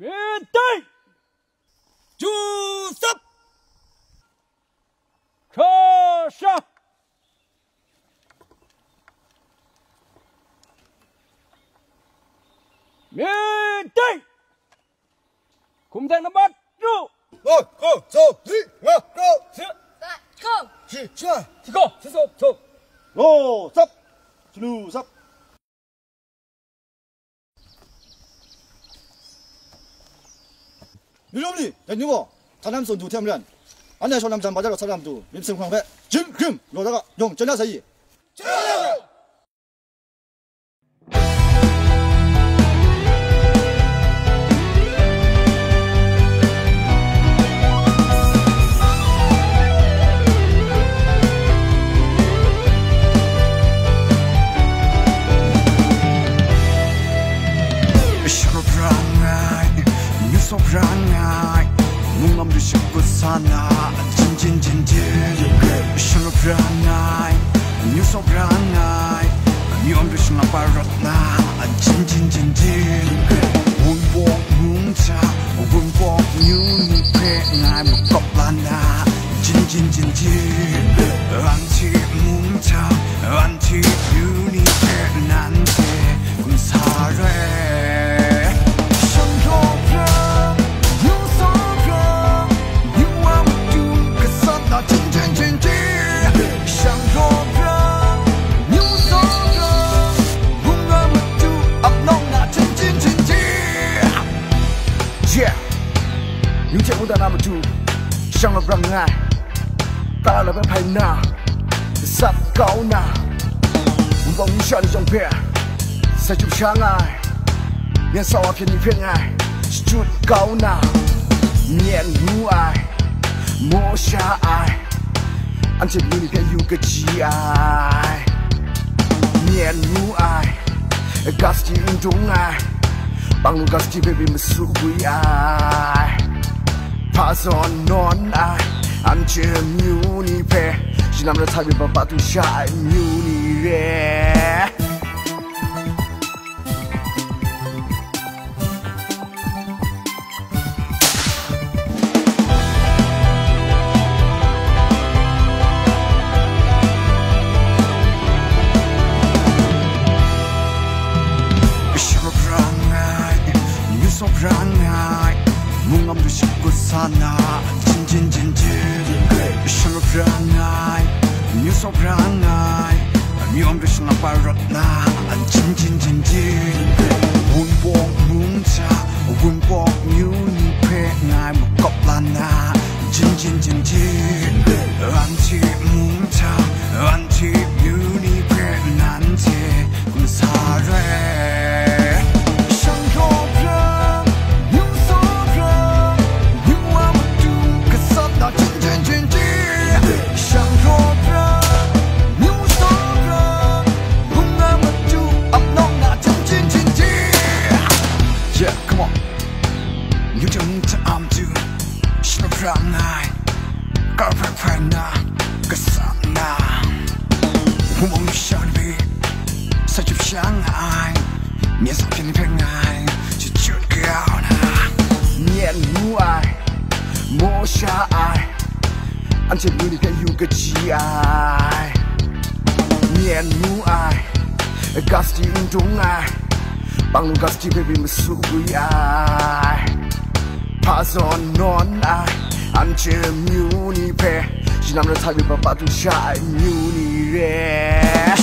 Miền Tây Chu sắp Khơ sa Miền Tây cùng thằng nó bắt trụ rồi gì ngờ Không. gì chưa thì cô lô sắp chu sắp 유령님, 대님어, 사람선 두 태면, 안내소 남자 맞아로 사람도 민승황배, 지금 로다가 용 전야사이. 소란아이 뭉엄도 씹고 사나 진진진진 슈르프라나이 뉴소프라나이 미엄도 싱아 바롯나 진진진진 운복 뭉자 운복 뉴니페 나이 묶업라나 진진진진 안티 뭉자 안티 뉴니페 난테 군사래 những chuyện ta làm chủ trong lòng rằng ngài ta là bên phải nào sắp câu nào một vòng như trong bè sẽ chụp sáng ngài nhân sau phiền như phiền ngài chút câu nào nhện ngu ai mua xa ai anh chỉ như phiền yêu cái gì ai nhện ngu ai gas chỉ đúng ai bằng lu gas chỉ baby mà suy quý ai pass on non ai anh chỉ như ni pe chỉ nằm ở thái bình và tu sai như ni re 뭉엄도 씹고 사나 진진진진 슈르프라나이 뉴소프라나이 미엄도 싱아 바롯나 진진진진 운복 뭉자 운복 뉴니페 나이 묶업라나 진진진진 안티 뭉자 안티 뉴니페 난테 군사래 Ramnai, Garpana, Gasana, Wong Shanbi, such a Shanghai, Miss Penai, Chut Gauna, Nien Muai, Mosha I, until you can you get GI, Nien Muai, a gusty in Dungai, Bang Gusty baby Masui I. Pass on non I anh chỉ muni pe chỉ nằm ở thái bình và tu sai muni re